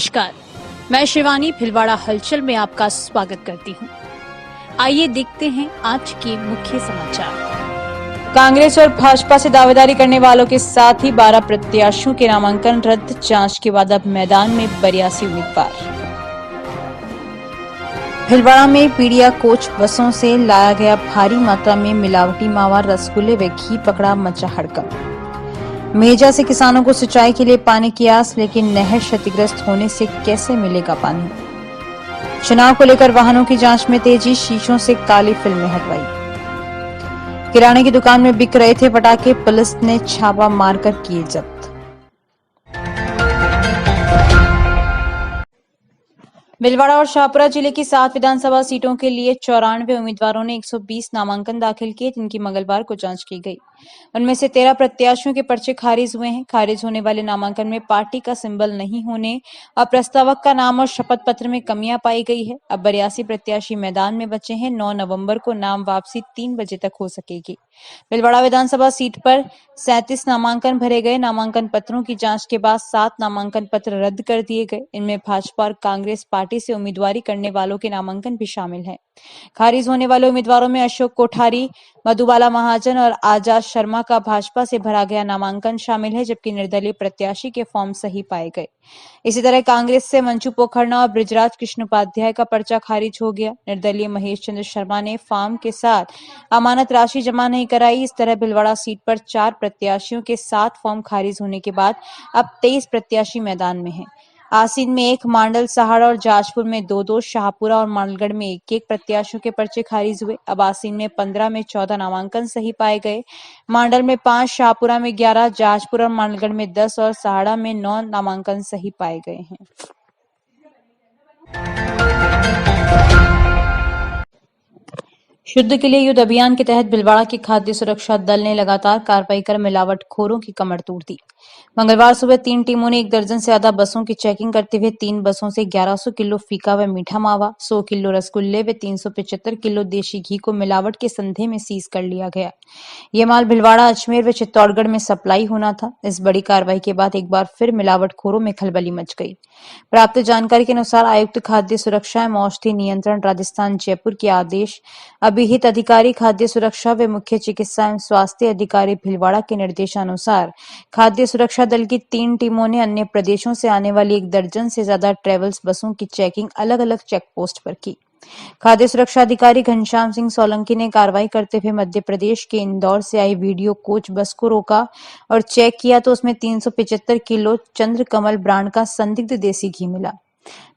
नमस्कार, मैं शिवानी भिलवाड़ा हलचल में आपका स्वागत करती हूं। आइए देखते हैं आज के मुख्य समाचार। कांग्रेस और भाजपा से दावेदारी करने वालों के साथ ही 12 प्रत्याशियों के नामांकन रद्द। जांच के बाद अब मैदान में 82 उम्मीदवार। भिलवाड़ा में पीडिया कोच बसों से लाया गया भारी मात्रा में मिलावटी मावा, रसगुल्ले व घी पकड़ा, मचा हड़कंप। मेजा से किसानों को सिंचाई के लिए पानी की आस, लेकिन नहर क्षतिग्रस्त होने से कैसे मिलेगा पानी। चुनाव को लेकर वाहनों की जांच में तेजी, शीशों से काली फिल्में हटवाई। किराने की दुकान में बिक रहे थे पटाखे, पुलिस ने छापा मारकर किए जब्त। भिलवाड़ा और शाहपुरा जिले की 7 विधानसभा सीटों के लिए 94 उम्मीदवारों ने 120 नामांकन दाखिल किए, जिनकी मंगलवार को जांच की गई। उनमें से 13 प्रत्याशियों के पर्चे खारिज हुए हैं। खारिज होने वाले नामांकन में पार्टी का सिंबल नहीं होने और प्रस्तावक का नाम और शपथ पत्र में कमियां पाई गई है। अब 82 प्रत्याशी मैदान में बचे हैं। 9 नवंबर को नाम वापसी 3 बजे तक हो सकेगी। भिलवाड़ा विधानसभा सीट पर 37 नामांकन भरे गए। नामांकन पत्रों की जांच के बाद 7 नामांकन पत्र रद्द कर दिए गए। इनमें भाजपा और कांग्रेस पार्टी से उम्मीदवारी करने वालों के नामांकन भी शामिल हैं। खारिज होने वाले उम्मीदवारों में अशोक कोठारी, मधुबाला महाजन और आजाद शर्मा का भाजपा से भरा गया नामांकन शामिल है, जबकि निर्दलीय प्रत्याशी के फॉर्म सही पाए गए। इसी तरह कांग्रेस से मंचू पोखरना और बृजराज कृष्ण उपाध्याय का पर्चा खारिज हो गया। निर्दलीय महेश चंद्र शर्मा ने फॉर्म के साथ अमानत राशि जमा नहीं कराई। इस तरह भिलवाड़ा सीट पर 4 प्रत्याशियों के 7 फॉर्म खारिज होने के बाद अब 23 प्रत्याशी मैदान में हैं। आसीन में 1, मांडल, सहाड़ा और जाजपुर में 2-2, शाहपुरा और मालगढ़ में 1-1 प्रत्याशियों के पर्चे खारिज हुए। अब आसीन में 15 में 14 नामांकन सही पाए गए। मांडल में 5, शाहपुरा में 11, जाजपुर और मालगढ़ में 10 और सहाड़ा में 9 नामांकन सही पाए गए हैं। शुद्ध के लिए युद्ध अभियान के तहत भिलवाड़ा की खाद्य सुरक्षा दल ने लगातार कार्रवाई कर मिलावटखोरों की कमर तोड़ दी। मंगलवार सुबह 3 टीमों ने 1 दर्जन से ज्यादा बसों की चेकिंग करते हुए 3 बसों से 1100 किलो फीका व मीठा मावा, 100 किलो रसगुल्ले व 375 किलो देशी घी को मिलावट के संदेह में सीज कर लिया गया। यह माल भिलवाड़ा, अजमेर व चित्तौड़गढ़ में सप्लाई होना था। इस बड़ी कार्रवाई के बाद एक बार फिर मिलावटखोरों में खलबली मच गई। प्राप्त जानकारी के अनुसार आयुक्त खाद्य सुरक्षा एवं औषधि नियंत्रण राजस्थान जयपुर के आदेश, अभिहित अधिकारी खाद्य सुरक्षा व मुख्य चिकित्सा एवं स्वास्थ्य अधिकारी भिलवाड़ा के निर्देशानुसार खाद्य सुरक्षा दल की 3 टीमों ने अन्य प्रदेशों से आने वाली 1 दर्जन से ज्यादा ट्रेवल्स बसों की चेकिंग अलग अलग चेक पोस्ट पर की। खाद्य सुरक्षा अधिकारी घनश्याम सिंह सोलंकी ने कार्रवाई करते हुए मध्य प्रदेश के इंदौर से आई वीडियो कोच बस को रोका और चेक किया तो उसमें 375 किलो चंद्रकमल ब्रांड का संदिग्ध देसी घी मिला।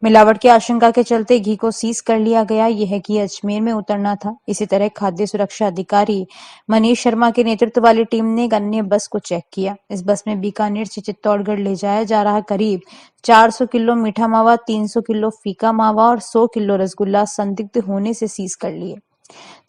मिलावट की आशंका के चलते घी को सीज कर लिया गया। यह घी अजमेर में उतरना था। इसी तरह खाद्य सुरक्षा अधिकारी मनीष शर्मा के नेतृत्व वाली टीम ने एक अन्य बस को चेक किया। इस बस में बीकानेर से चित्तौड़गढ़ ले जाया जा रहा करीब 400 किलो मीठा मावा, 300 किलो फीका मावा और 100 किलो रसगुल्ला संदिग्ध होने से सीज कर लिए।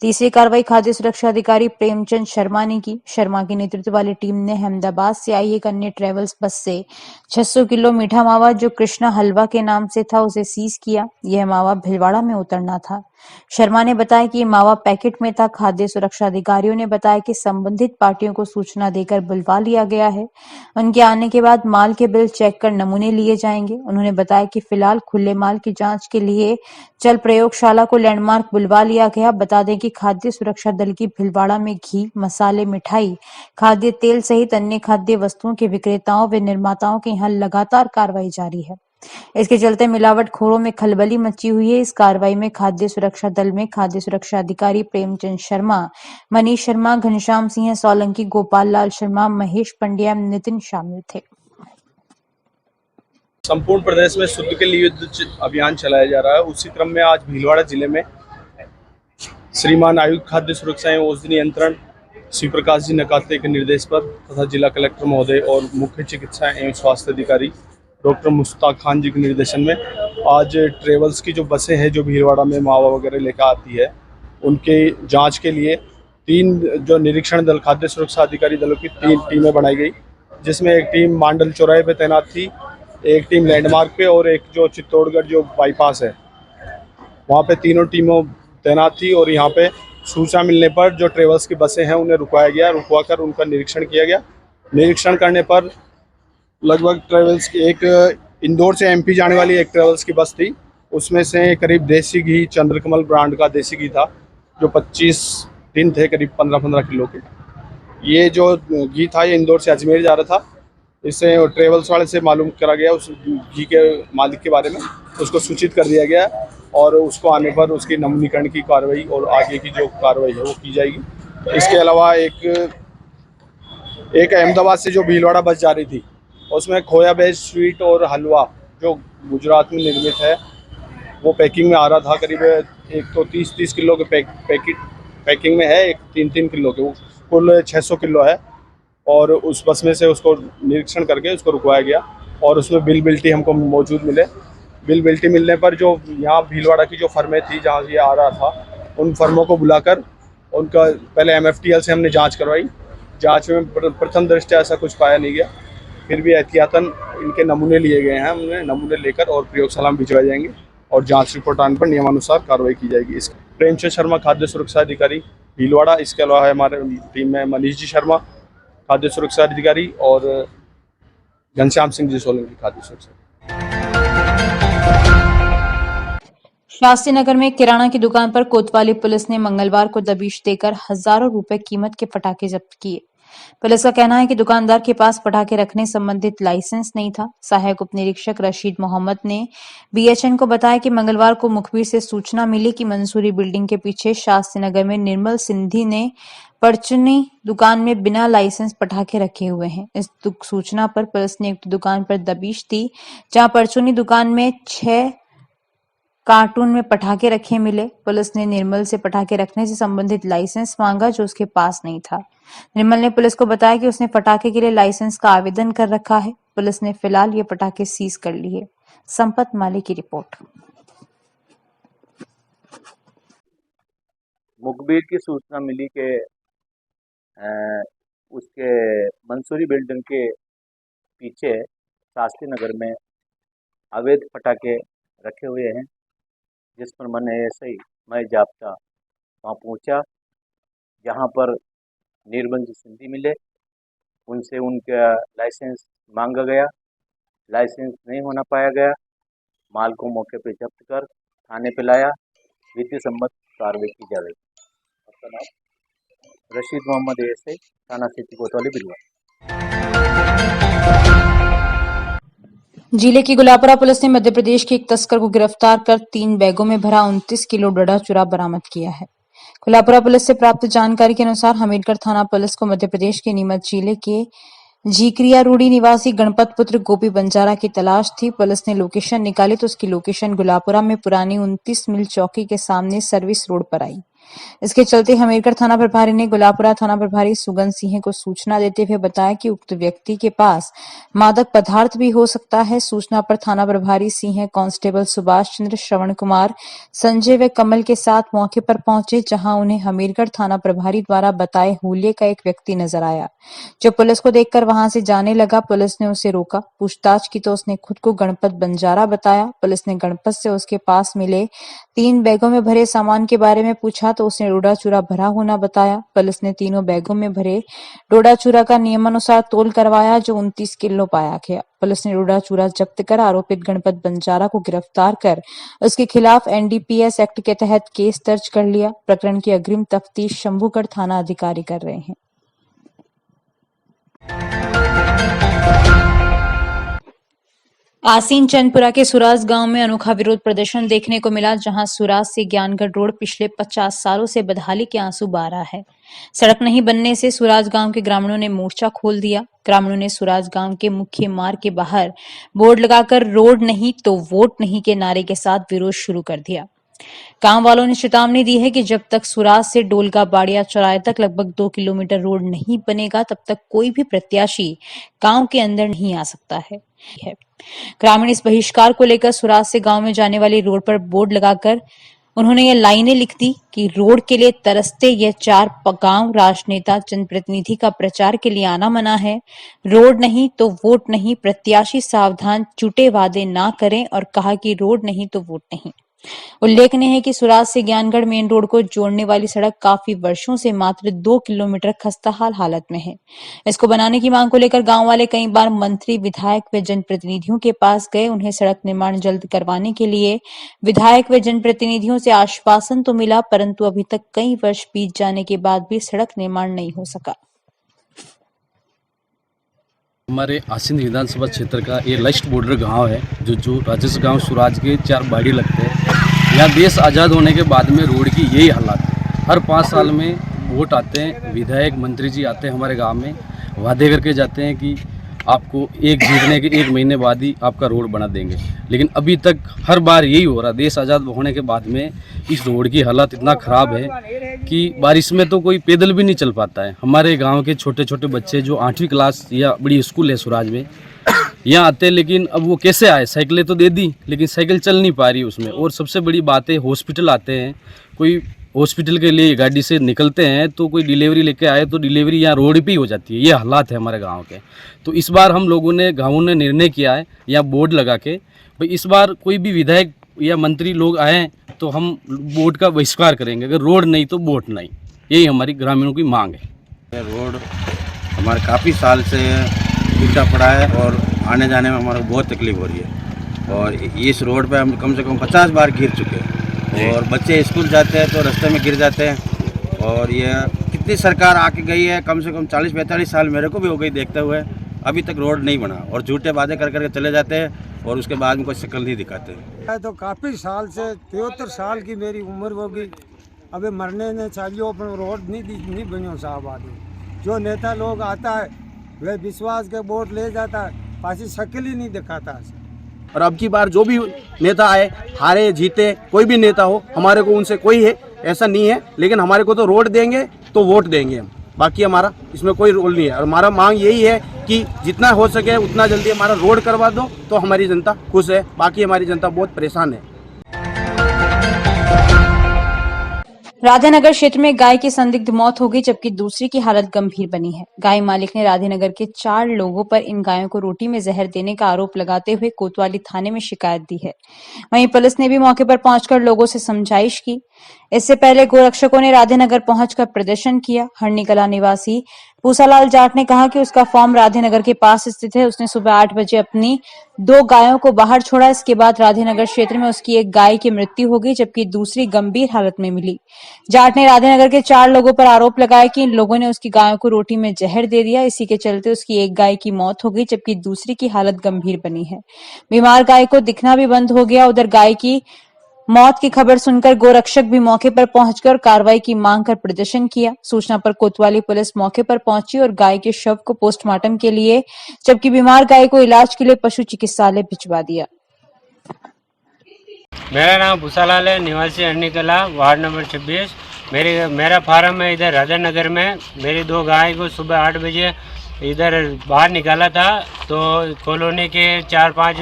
तीसरी कार्रवाई खाद्य सुरक्षा अधिकारी प्रेमचंद शर्मा ने की। शर्मा के नेतृत्व वाली टीम ने अहमदाबाद से आई एक अन्य ट्रेवल्स बस से 600 किलो मीठा मावा, जो कृष्णा हलवा के नाम से था, उसे सीज किया। यह मावा भिलवाड़ा में उतरना था। शर्मा ने बताया कि मावा पैकेट में था। खाद्य सुरक्षा अधिकारियों ने बताया कि संबंधित पार्टियों को सूचना देकर बुलवा लिया गया है। उनके आने के बाद माल के बिल चेक कर नमूने लिए जाएंगे। उन्होंने बताया कि फिलहाल खुले माल की जांच के लिए चल प्रयोगशाला को लैंडमार्क बुलवा लिया गया। बता दें कि खाद्य सुरक्षा दल की भिलवाड़ा में घी, मसाले, मिठाई, खाद्य तेल सहित अन्य खाद्य वस्तुओं के विक्रेताओं व निर्माताओं के यहाँ लगातार कार्रवाई जारी है। इसके चलते मिलावटखोरों में खलबली मची हुई है। इस कार्रवाई में खाद्य सुरक्षा दल में खाद्य सुरक्षा अधिकारी प्रेमचंद शर्मा, मनीष शर्मा, घनश्याम सिंह सोलंकी, गोपाल लाल शर्मा, महेश पंड्या, नितिन शामिल थे। संपूर्ण प्रदेश में शुद्ध के लिए युद्ध अभियान चलाया जा रहा है। उसी क्रम में आज भीलवाड़ा जिले में श्रीमान आयुक्त खाद्य सुरक्षा एवं औषधि नियंत्रण श्री प्रकाश जी नकाते के निर्देश पर तथा जिला कलेक्टर महोदय और मुख्य चिकित्सा एवं स्वास्थ्य अधिकारी डॉक्टर मुश्ताक खान जी के निर्देशन में आज ट्रेवल्स की जो बसें हैं जो भीलवाड़ा में मावा वगैरह लेकर आती है, उनके जांच के लिए 3 जो निरीक्षण दल खाद्य सुरक्षा अधिकारी दलों की 3 टीमें बनाई गई, जिसमें एक टीम मांडल चौराहे पे तैनात थी, एक टीम लैंडमार्क पे और एक जो चित्तौड़गढ़ जो बाईपास है वहाँ पे तीनों टीमों तैनात थी। और यहाँ पे सूचना मिलने पर जो ट्रेवल्स की बसें हैं उन्हें रुकवाया गया। रुकवाकर उनका निरीक्षण किया गया। निरीक्षण करने पर लगभग ट्रेवल्स की एक इंदौर से एमपी जाने वाली एक ट्रेवल्स की बस थी। उसमें से करीब देसी घी, चंद्रकमल ब्रांड का देसी घी था, जो 25 दिन थे, करीब 15-15 किलो के। ये जो घी था, ये इंदौर से अजमेर जा रहा था। इससे ट्रेवल्स वाले से मालूम करा गया उस घी के मालिक के बारे में, उसको सूचित कर दिया गया और उसको आने पर उसकी नवीनीकरण की कार्रवाई और आगे की जो कार्रवाई है वो की जाएगी। इसके अलावा एक अहमदाबाद से जो भीलवाड़ा बस जा रही थी, उसमें खोया बेस्ड स्वीट और हलवा जो गुजरात में निर्मित है, वो पैकिंग में आ रहा था। करीब एक तो 30-30 किलो के पैकिंग में है, एक 3-3 किलो के, वो कुल 600 किलो है। और उस बस में से उसको निरीक्षण करके उसको रुकवाया गया और उसमें बिल बिल्टी हमको मौजूद मिले। बिल बिल्टी मिलने पर जो यहाँ भीलवाड़ा की जो फर्में थी जहाँ से ये आ रहा था, उन फर्मों को बुलाकर उनका पहले MFTL से हमने जांच करवाई। जांच में प्रथम दृष्टया ऐसा कुछ पाया नहीं गया, फिर भी एहतियातन इनके नमूने लिए गए हैं। हमने नमूने लेकर और प्रयोगशाला में भिजवाए जाएंगे और जांच रिपोर्ट आने पर नियमानुसार कार्रवाई की जाएगी। इस प्रेमचंद शर्मा, खाद्य सुरक्षा अधिकारी भीलवाड़ा। इसके अलावा है हमारे टीम में मनीष जी शर्मा, खाद्य सुरक्षा अधिकारी, और घनश्याम सिंह जी सोलंकी, खाद्य सुरक्षा। शास्त्री नगर में किराना की दुकान पर कोतवाली पुलिस ने मंगलवार को दबिश देकर हजारों रुपए कीमत के पटाखे जब्त किए। पुलिस का कहना है कि दुकानदार के पास पटाखे रखने संबंधित लाइसेंस नहीं था। सहायक उप निरीक्षक रशीद मोहम्मद ने BHN को बताया कि मंगलवार को मुखबिर से सूचना मिली कि मंसूरी बिल्डिंग के पीछे शास्त्री नगर में निर्मल सिंधी ने परचूनी दुकान में बिना लाइसेंस पटाखे रखे हुए हैं। इस सूचना पर पुलिस ने उक्त दुकान पर दबिश दी, जहां परचूनी दुकान में 6 कार्टून में पटाखे रखे मिले। पुलिस ने निर्मल से पटाखे रखने से संबंधित लाइसेंस मांगा, जो उसके पास नहीं था। निर्मल ने पुलिस को बताया कि उसने पटाखे के लिए लाइसेंस का आवेदन कर रखा है। पुलिस ने फिलहाल ये पटाखे सीज कर लिए। संपत माली की रिपोर्ट। मुखबिर की सूचना मिली कि उसके मंसूरी बिल्डिंग के पीछे शास्त्री नगर में अवैध पटाखे रखे हुए हैं, जिस पर मैंने ऐसे ही मैं जाब्ता वहाँ पहुँचा, जहाँ पर निर्मल जी सिंधी मिले। उनसे उनका लाइसेंस मांगा गया, लाइसेंस नहीं होना पाया गया। माल को मौके पर जब्त कर थाने पे लाया, विधि सम्मत कार्रवाई की जा रही है। आपका नाम? रशीद मोहम्मद ऐसे, थाना सिटी कोतवाली भीलवाड़ा। जिले की गुलापुरा पुलिस ने मध्य प्रदेश के एक तस्कर को गिरफ्तार कर 3 बैगों में भरा 29 किलो डोडा चूरा बरामद किया है। गुलापुरा पुलिस से प्राप्त जानकारी के अनुसार हमीरगढ़ थाना पुलिस को मध्य प्रदेश के नीमच जिले के झीकरिया रूडी निवासी गणपत पुत्र गोपी बंजारा की तलाश थी। पुलिस ने लोकेशन निकाली तो उसकी लोकेशन गुलापुरा में पुरानी 29 मील चौकी के सामने सर्विस रोड पर आई। इसके चलते हमीरगढ़ थाना प्रभारी ने गुलापुरा थाना प्रभारी सुगन सिंह को सूचना देते हुए बताया कि उक्त व्यक्ति के पास मादक पदार्थ भी हो सकता है। सूचना पर थाना प्रभारी सिंह कांस्टेबल सुभाष चंद्र, श्रवण कुमार, संजय व कमल के साथ मौके पर पहुंचे, जहां उन्हें हमीरगढ़ थाना प्रभारी द्वारा बताए हुलिये का एक व्यक्ति नजर आया, जो पुलिस को देखकर वहां से जाने लगा। पुलिस ने उसे रोका, पूछताछ की तो उसने खुद को गणपत बंजारा बताया। पुलिस ने गणपत से उसके पास मिले 3 बैगों में भरे सामान के बारे में पूछा तो उसने डोडा चूरा भरा होना बताया। पुलिस ने तीनों बैगों में भरे डोडा चूरा का नियमानुसार तोल करवाया, जो 29 किलो पाया गया। पुलिस ने डोडा चूरा जब्त कर आरोपित गणपत बंजारा को गिरफ्तार कर उसके खिलाफ NDPS एक्ट के तहत केस दर्ज कर लिया। प्रकरण की अग्रिम तफ्तीश शंभूगढ़ थाना अधिकारी कर रहे हैं। आसीन चंदपुरा के सुराज गांव में अनोखा विरोध प्रदर्शन देखने को मिला, जहां सुराज से ज्ञानगढ़ रोड पिछले 50 सालों से बदहाली के आंसू बहा रहा है। सड़क नहीं बनने से सुराज गांव के ग्रामीणों ने मोर्चा खोल दिया। ग्रामीणों ने सुराज गांव के मुख्य मार्ग के बाहर बोर्ड लगाकर रोड नहीं तो वोट नहीं के नारे के साथ विरोध शुरू कर दिया। गांव वालों ने चेतावनी दी है कि जब तक सुराज से डोलगा बाड़िया चौराहे तक लगभग 2 किलोमीटर रोड नहीं बनेगा, तब तक कोई भी प्रत्याशी गांव के अंदर नहीं आ सकता है। ग्रामीण इस बहिष्कार को लेकर सुराज से गांव में जाने वाली रोड पर बोर्ड लगाकर उन्होंने ये लाइनें लिख दी कि रोड के लिए तरसते ये 4 गांव राजनेता जनप्रतिनिधि का प्रचार के लिए आना मना है। रोड नहीं तो वोट नहीं, प्रत्याशी सावधान, झूठे वादे ना करें, और कहा कि रोड नहीं तो वोट नहीं। उल्लेखनीय है कि सुराज से ज्ञानगढ़ मेन रोड को जोड़ने वाली सड़क काफी वर्षों से मात्र 2 किलोमीटर खस्ताहाल हालत में है। इसको बनाने की मांग को लेकर गांव वाले कई बार मंत्री, विधायक व जनप्रतिनिधियों के पास गए। उन्हें सड़क निर्माण जल्द करवाने के लिए विधायक व जनप्रतिनिधियों से आश्वासन तो मिला, परंतु अभी तक कई वर्ष बीत जाने के बाद भी सड़क निर्माण नहीं हो सका। हमारे आसीन विधानसभा क्षेत्र का ये लास्ट बॉर्डर गांव है, जो राजस्व गांव सुराज के 4 बाड़ी लगते हैं। यहाँ देश आज़ाद होने के बाद में रोड की यही हालत है। हर 5 साल में वोट आते हैं, विधायक मंत्री जी आते हैं हमारे गांव में, वादे करके जाते हैं कि आपको जीतने के 1 महीने बाद ही आपका रोड बना देंगे, लेकिन अभी तक हर बार यही हो रहा। देश आज़ाद होने के बाद में इस रोड की हालत इतना ख़राब है कि बारिश में तो कोई पैदल भी नहीं चल पाता है। हमारे गांव के छोटे छोटे बच्चे जो 8वीं क्लास या बड़ी स्कूल है सुराज में, यहाँ आते हैं, लेकिन अब वो कैसे आए? साइकिलें तो दे दी, लेकिन साइकिल चल नहीं पा रही उसमें। और सबसे बड़ी बात है, हॉस्पिटल आते हैं, कोई हॉस्पिटल के लिए गाड़ी से निकलते हैं तो कोई डिलीवरी लेके आए तो डिलीवरी यहाँ रोड पे ही हो जाती है। ये हालात है हमारे गांव के। तो इस बार हम लोगों ने गाँवों ने निर्णय किया है, यहाँ बोर्ड लगा के भाई इस बार कोई भी विधायक या मंत्री लोग आए तो हम वोट का बहिष्कार करेंगे, अगर रोड नहीं तो वोट नहीं। यही हमारी ग्रामीणों की मांग है। रोड हमारे काफ़ी साल से टूटा पड़ा है और आने जाने में हमारे बहुत तकलीफ हो रही है। और इस रोड पे हम कम से कम 50 बार गिर चुके हैं और बच्चे स्कूल जाते हैं तो रास्ते में गिर जाते हैं। और ये कितनी सरकार आके गई है, कम से कम 40-45 साल मेरे को भी हो गई देखते हुए, अभी तक रोड नहीं बना और झूठे वादे कर करके चले जाते हैं और उसके बाद में कोई शक्ल नहीं दिखाते। तो काफ़ी साल से 73 साल की मेरी उम्र होगी, अबे मरने ने चाहिए पर रोड नहीं बनो साहब। आदमी जो नेता लोग आता है वह विश्वास के वोट ले जाता है, पासी शक्ल ही नहीं दिखाता। और अब की बार जो भी नेता आए, हारे जीते, कोई भी नेता हो, हमारे को उनसे कोई है ऐसा नहीं है, लेकिन हमारे को तो रोड देंगे तो वोट देंगे हम, बाकी हमारा इसमें कोई रोल नहीं है। और हमारा मांग यही है कि जितना हो सके उतना जल्दी हमारा रोड करवा दो तो हमारी जनता खुश है, बाकी हमारी जनता बहुत परेशान है। राधेनगर क्षेत्र में गाय की संदिग्ध मौत हो गई, जबकि दूसरी की हालत गंभीर बनी है। गाय मालिक ने राधेनगर के 4 लोगों पर इन गायों को रोटी में जहर देने का आरोप लगाते हुए कोतवाली थाने में शिकायत दी है। वहीं पुलिस ने भी मौके पर पहुंचकर लोगों से समझाइश की। इससे पहले गोरक्षकों ने राधेनगर पहुंचकर प्रदर्शन किया। हरनी कला निवासी पूसालाल जाट ने कहा कि उसका फार्म राधेनगर के पास स्थित है। उसने सुबह 8 बजे अपनी 2 गायों को बाहर छोड़ा। इसके बाद राधेनगर क्षेत्र में उसकी एक गाय की मृत्यु हो गई, जबकि दूसरी गंभीर हालत में मिली। जाट ने राधेनगर के 4 लोगों पर आरोप लगाया कि इन लोगों ने उसकी गायों को रोटी में जहर दे दिया। इसी के चलते उसकी एक गाय की मौत हो गई, जबकि दूसरी की हालत गंभीर बनी है। बीमार गाय को दिखना भी बंद हो गया। उधर गाय की मौत की खबर सुनकर गोरक्षक भी मौके पर पहुंचकर कार्रवाई की मांग कर प्रदर्शन किया। सूचना पर कोतवाली पुलिस मौके पर पहुंची और गाय के शव को पोस्टमार्टम के लिए, जबकि बीमार गाय को इलाज के लिए पशु चिकित्सालय भिजवा दिया। मेरा नाम भूसालाल है, निवासी हरनी कला, वार्ड नंबर 26। मेरा फार्म है इधर राधानगर में। मेरी 2 गाय को सुबह 8 बजे इधर बाहर निकाला था, तो कॉलोनी के 4-5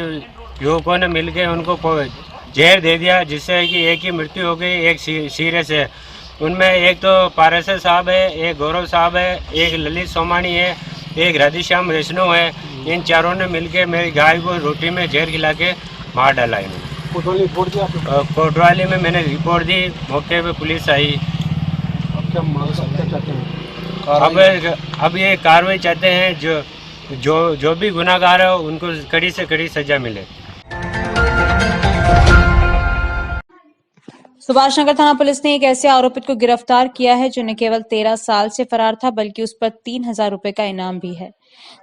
युवकों ने मिलकर उनको जहर दे दिया, जिससे कि एक की मृत्यु हो गई, एक सीरियस है। उनमें एक तो पारसर साहब है, एक गौरव साहब है, एक ललित सोमानी है, एक राधेश्याम वैष्णव है। इन चारों ने मिलकर मेरी गाय को रोटी में जहर खिला के मार डाला। इन्होंने कोतवाली में मैंने रिपोर्ट दी, मौके पे पुलिस आई। अब ये कार्रवाई चाहते हैं, जो भी गुनाहगार है उनको कड़ी से कड़ी सजा मिले। सुभाषनगर थाना पुलिस ने एक ऐसे आरोपित को गिरफ्तार किया है जो न केवल 13 साल से फरार था, बल्कि उस पर 3000 रुपए का इनाम भी है।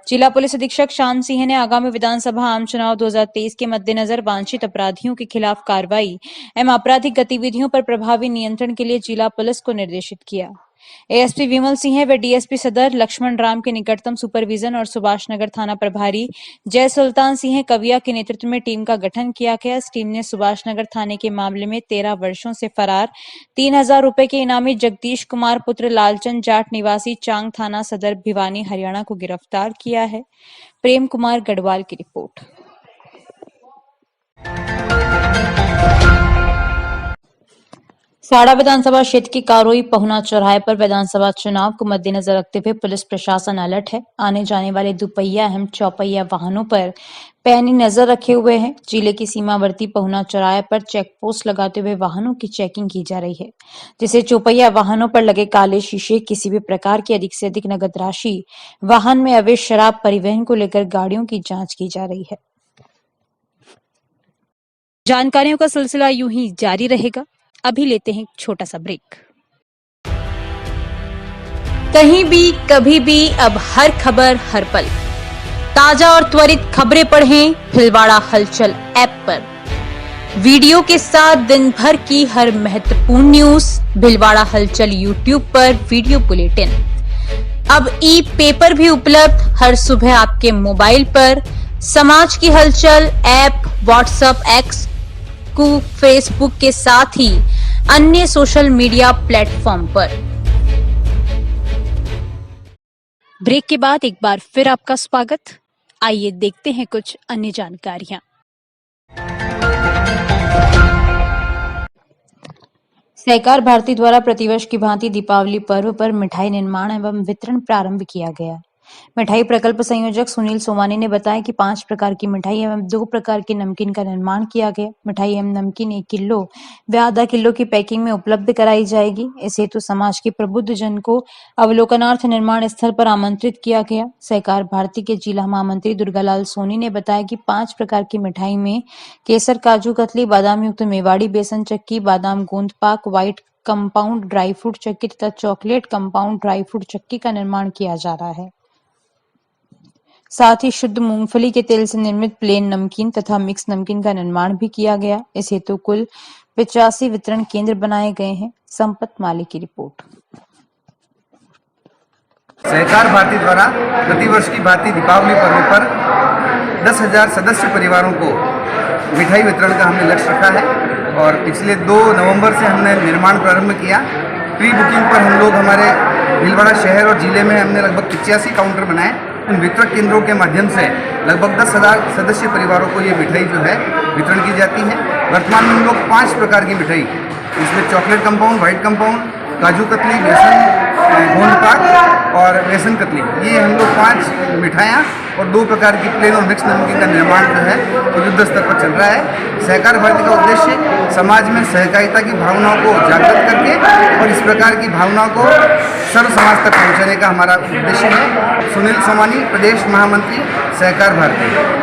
जिला पुलिस अधीक्षक शाम सिंह ने आगामी विधानसभा आम चुनाव 2023 के मद्देनजर वांछित अपराधियों के खिलाफ कार्रवाई एवं आपराधिक गतिविधियों पर प्रभावी नियंत्रण के लिए जिला पुलिस को निर्देशित किया। एएसपी विमल सिंह व डीएसपी सदर लक्ष्मण राम के निकटतम सुपरविजन और सुभाषनगर थाना प्रभारी जय सुल्तान सिंह कविया के नेतृत्व में टीम का गठन किया गया। इस टीम ने सुभाषनगर थाने के मामले में 13 वर्षों से फरार 3000 रुपए के इनामी जगदीश कुमार पुत्र लालचंद जाट निवासी चांग थाना सदर भिवानी हरियाणा को गिरफ्तार किया है। प्रेम कुमार गढ़वाल की रिपोर्ट। साड़ा विधानसभा क्षेत्र की कारोई पहुना चौराहे पर विधानसभा चुनाव को मद्देनजर रखते हुए पुलिस प्रशासन अलर्ट है। आने जाने वाले दुपहिया एवं चौपहिया वाहनों पर पैनी नजर रखे हुए हैं। जिले की सीमावर्ती पहुना चौराहे पर चेक पोस्ट लगाते हुए वाहनों की चेकिंग की जा रही है, जिसे चौपहिया वाहनों पर लगे काले शीशे, किसी भी प्रकार की अधिक से अधिक नगद राशि, वाहन में अवैध शराब परिवहन को लेकर गाड़ियों की जांच की जा रही है। जानकारियों का सिलसिला यूं ही जारी रहेगा। अभी लेते हैं एक छोटा सा ब्रेक। कहीं भी कभी भी अब हर खबर हर पल, ताजा और त्वरित खबरें पढ़ें भीलवाड़ा हलचल ऐप पर। वीडियो के साथ दिन भर की हर महत्वपूर्ण न्यूज भीलवाड़ा हलचल यूट्यूब पर वीडियो बुलेटिन। अब ई पेपर भी उपलब्ध हर सुबह आपके मोबाइल पर। समाज की हलचल ऐप व्हाट्सएप, एक्स, फेसबुक के साथ ही अन्य सोशल मीडिया प्लेटफॉर्म पर। ब्रेक के बाद एक बार फिर आपका स्वागत। आइए देखते हैं कुछ अन्य जानकारियां। सहकार भारती द्वारा प्रतिवर्ष की भांति दीपावली पर्व पर मिठाई निर्माण एवं वितरण प्रारंभ किया गया। मिठाई प्रकल्प संयोजक सुनील सोमानी ने बताया कि 5 प्रकार की मिठाई एवं 2 प्रकार की नमकीन का निर्माण किया गया। मिठाई एवं नमकीन 1 किलो व आधा किलो की पैकिंग में उपलब्ध कराई जाएगी। इस हेतु समाज के प्रबुद्ध जन को अवलोकनार्थ निर्माण स्थल पर आमंत्रित किया गया। सहकार भारती के जिला महामंत्री दुर्गालाल सोनी ने बताया कि 5 प्रकार की मिठाई में केसर, काजू कतली, बादाम युक्त मेवाड़ी बेसन चक्की, बादाम गोंद पाक, व्हाइट कंपाउंड ड्राई फ्रूट चक्की तथा चॉकलेट कंपाउंड ड्राई फ्रूट चक्की का निर्माण किया जा रहा है। साथ ही शुद्ध मूंगफली के तेल से निर्मित प्लेन नमकीन तथा मिक्स नमकीन का निर्माण भी किया गया। इस हेतु कुल 85 वितरण केंद्र बनाए गए हैं। संपत माली की रिपोर्ट। सहकार भारती द्वारा प्रतिवर्ष की भांति दीपावली पर्व पर 10,000 सदस्य परिवारों को मिठाई वितरण का हमने लक्ष्य रखा है और पिछले 2 नवंबर से हमने निर्माण प्रारंभ किया। प्री बुकिंग पर हम लोग हमारे भीलवाड़ा शहर और जिले में हमने लगभग 85 काउंटर बनाए। उन वितरण केंद्रों के माध्यम से लगभग 10,000 सदस्य परिवारों को ये मिठाई जो है वितरण की जाती है। वर्तमान में हम लोग 5 प्रकार की मिठाई, इसमें chocolate compound, white compound, kaju katli, बेसन गोंद पाक और बेसन कतली, ये हम लोग 5 मिठाइयाँ और 2 प्रकार की प्लेन और मिक्स नमकीन का निर्माण जो है वो युद्ध स्तर पर चल रहा है। सहकार भारती का उद्देश्य समाज में सहकारिता की भावनाओं को जागृत करके और इस प्रकार की भावनाओं को सर्व समाज तक पहुंचाने का हमारा उद्देश्य है। सुनील सोमानी, प्रदेश महामंत्री, सहकार भारती।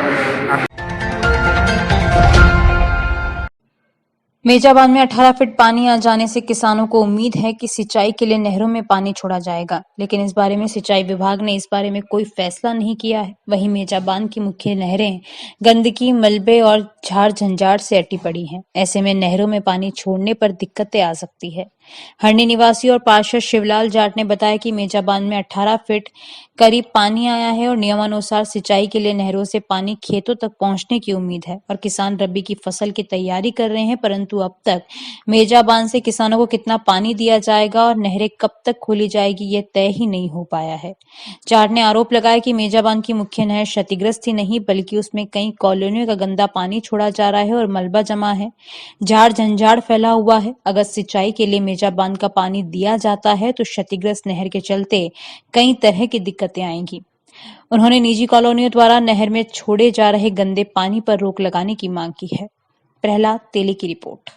मेजाबान में 18 फीट पानी आ जाने से किसानों को उम्मीद है कि सिंचाई के लिए नहरों में पानी छोड़ा जाएगा, लेकिन इस बारे में सिंचाई विभाग ने इस बारे में कोई फैसला नहीं किया है। वहीं मेजाबान की मुख्य नहरें गंदगी, मलबे और झाड़ झंझाट से अटी पड़ी हैं। ऐसे में नहरों में पानी छोड़ने पर दिक्कतें आ सकती है। हरणी निवासी और पार्षद शिवलाल जाट ने बताया कि मेजाबान में 18 फीट करीब पानी आया है और नियमानुसार सिंचाई के लिए नहरों से पानी खेतों तक पहुंचने की उम्मीद है और किसान रबी की फसल की तैयारी कर रहे हैं, परंतु अब तक मेजाबान से किसानों को कितना पानी दिया जाएगा और नहरें कब तक खोली जाएगी, ये तय ही नहीं हो पाया है। जाट ने आरोप लगाया कि मेजाबान की मुख्य नहर क्षतिग्रस्त ही नहीं बल्कि उसमें कई कॉलोनियों का गंदा पानी छोड़ा जा रहा है और मलबा जमा है, झाड़ झंझाड़ फैला हुआ है। अगर सिंचाई के लिए मेजाबान का पानी दिया जाता है तो क्षतिग्रस्त नहर के चलते कई तरह की दिक्कतें आएंगी। उन्होंने निजी कॉलोनियों द्वारा नहर में छोड़े जा रहे गंदे पानी पर रोक लगाने की मांग की है। प्रहलाद तेली की रिपोर्ट।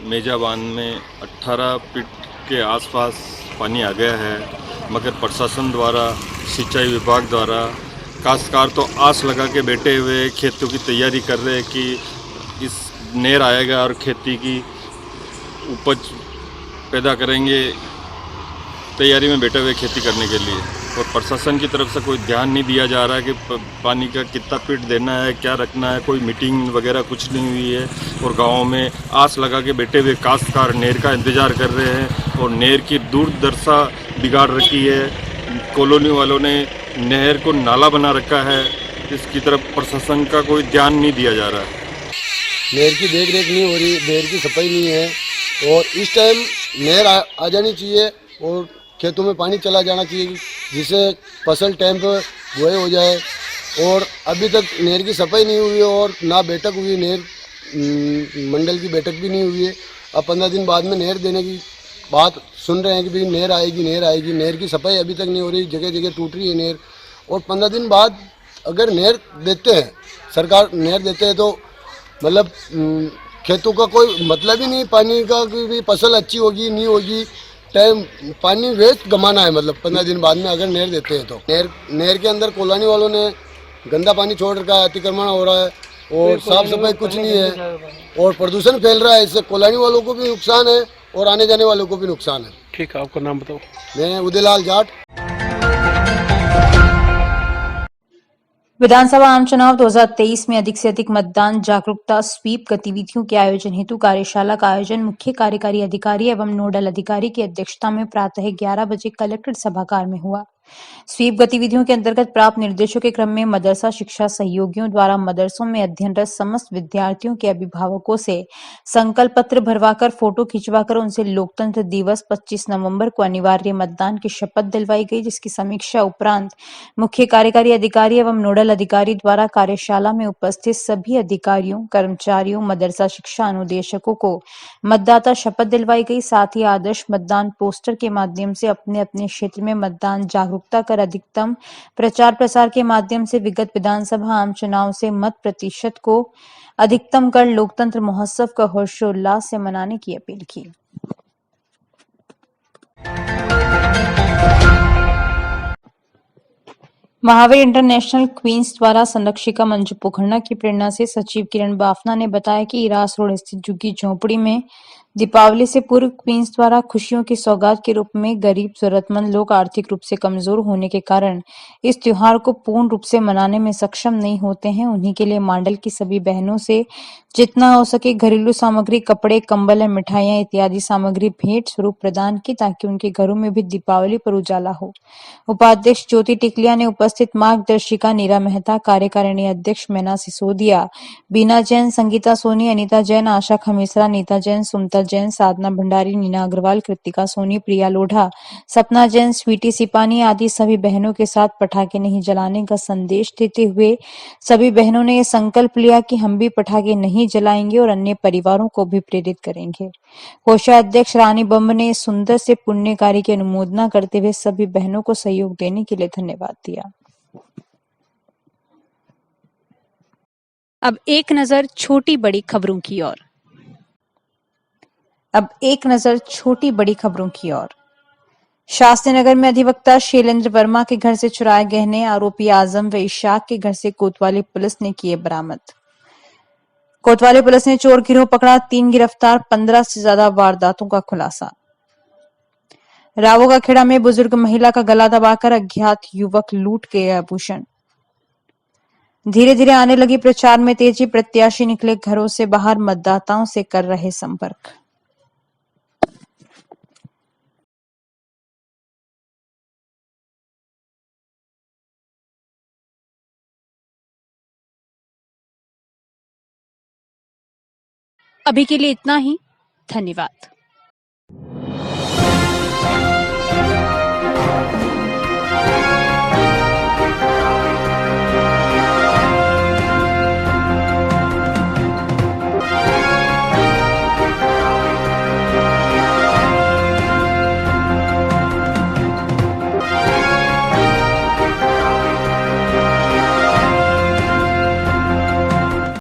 मेजाबान में 18 फीट के आसपास पानी आ गया है, मगर प्रशासन द्वारा, सिंचाई विभाग द्वारा काश्तकार तो आस लगा के बैठे हुए खेतों की तैयारी कर रहे हैं कि इस नहर आएगा और खेती की उपज पैदा करेंगे, तैयारी में बैठे हुए खेती करने के लिए। और प्रशासन की तरफ से कोई ध्यान नहीं दिया जा रहा है कि पानी का कितना फीट देना है, क्या रखना है, कोई मीटिंग वगैरह कुछ नहीं हुई है। और गाँव में आस लगा के बैठे हुए काश्तकार नहर का इंतज़ार कर रहे हैं और नहर की दूरदर्शा बिगाड़ रखी है। कॉलोनी वालों ने नहर को नाला बना रखा है, इसकी तरफ प्रशासन का कोई ध्यान नहीं दिया जा रहा है। नहर की देख रेख नहीं हो रही, नहर की सफाई नहीं है और इस टाइम नहर आ जानी चाहिए और खेतों में पानी चला जाना चाहिए जिससे फसल टाइम पर बुआई हो जाए। और अभी तक नहर की सफाई नहीं हुई है और ना बैठक हुई, नहर मंडल की बैठक भी नहीं हुई है। अब 15 दिन बाद में नहर देने की बात सुन रहे हैं कि भाई नहर आएगी, नहर आएगी। नहर की सफाई अभी तक नहीं हो रही, जगह जगह टूट रही है नहर और 15 दिन बाद अगर नहर देते हैं, सरकार नहर देते हैं तो मतलब खेतों का कोई मतलब ही नहीं पानी का कि भी फसल अच्छी होगी नहीं होगी, टाइम पानी वेस्ट गमाना है। मतलब 15 दिन बाद में अगर नहर देते हैं तो नहर के अंदर कॉलोनी वालों ने गंदा पानी छोड़ रखा है, अतिक्रमण हो रहा है और साफ सफाई कुछ नहीं है और प्रदूषण फैल रहा है। इससे कॉलोनी वालों को भी नुकसान है और आने जाने वालों को भी नुकसान है। ठीक है, आपका नाम बताओ। मैं उदयलाल जाट। विधानसभा आम चुनाव 2023 में अधिक से अधिक मतदान जागरूकता स्वीप गतिविधियों के आयोजन हेतु कार्यशाला का आयोजन मुख्य कार्यकारी अधिकारी एवं नोडल अधिकारी की अध्यक्षता में प्रातः 11 बजे कलेक्ट्रेट सभागार में हुआ। स्वीप गतिविधियों के अंतर्गत प्राप्त निर्देशों के क्रम में मदरसा शिक्षा सहयोगियों द्वारा मदरसों में अध्ययनरत समस्त विद्यार्थियों के अभिभावकों से संकल्प पत्र भरवाकर फोटो खिंचवाकर उनसे लोकतंत्र दिवस 25 नवंबर को अनिवार्य मतदान की शपथ दिलवाई गई, जिसकी समीक्षा उपरांत मुख्य कार्यकारी अधिकारी एवं नोडल अधिकारी द्वारा कार्यशाला में उपस्थित सभी अधिकारियों, कर्मचारियों, मदरसा शिक्षा अनुदेशकों को मतदाता शपथ दिलवाई गई। साथ ही आदर्श मतदान पोस्टर के माध्यम से अपने अपने क्षेत्र में मतदान जागरूकता कर अधिकतम प्रचार प्रसार के माध्यम से विगत विधानसभा आम चुनाव से मत प्रतिशत को अधिकतम कर लोकतंत्र महोत्सव का हर्षोल्लास से मनाने की अपील की। महावीर इंटरनेशनल क्वींस द्वारा संरक्षिका मंजू पोखरना की प्रेरणा से सचिव किरण बाफना ने बताया कि इरास रोड स्थित झुग्गी झोपड़ी में दीपावली से पूर्व क्वींस द्वारा खुशियों की सौगात के रूप में गरीब जरूरतमंद लोग आर्थिक रूप से कमजोर होने के कारण इस त्योहार को पूर्ण रूप से मनाने में सक्षम नहीं होते हैं। उन्हीं के लिए मांडल की सभी बहनों से जितना हो सके घरेलू सामग्री, कपड़े, कंबल और मिठाइयां इत्यादि सामग्री भेंट स्वरूप प्रदान की, ताकि उनके घरों में भी दीपावली पर उजाला हो। उपाध्यक्ष ज्योति टिकलिया ने उपस्थित मार्गदर्शिका नीरा मेहता, कार्यकारिणी अध्यक्ष मैना सिसोदिया, बीना जैन, संगीता सोनी, अनीता जैन, आशा खमीसरा, नीता जैन, सुमता जैन, साधना भंडारी, नीना अग्रवाल, कृतिका सोनी, प्रिया लोढ़ा, सपना जैन, स्वीटी सिपानी आदि सभी बहनों के साथ पटाखे नहीं जलाने का संदेश देते हुए सभी बहनों ने यह संकल्प लिया कि हम भी पटाखे नहीं जलाएंगे और अन्य परिवारों को भी प्रेरित करेंगे। कोषाध्यक्ष रानी बम्ब ने सुंदर से पुण्य कार्य की अनुमोदना करते हुए सभी बहनों को सहयोग देने के लिए धन्यवाद दिया। अब एक नजर छोटी बड़ी खबरों की ओर। शास्त्री नगर में अधिवक्ता शैलेंद्र वर्मा के घर से चुराए गहने आरोपी आजम व इशाक के घर से कोतवाली पुलिस ने किए बरामद। कोतवाली पुलिस ने चोर गिरोह पकड़ा, 3 गिरफ्तार, 15 से ज्यादा वारदातों का खुलासा। रावो का खेड़ा में बुजुर्ग महिला का गला दबाकर अज्ञात युवक लूट गए आभूषण। धीरे धीरे आने लगी प्रचार में तेजी, प्रत्याशी निकले घरों से बाहर, मतदाताओं से कर रहे संपर्क। अभी के लिए इतना ही। धन्यवाद।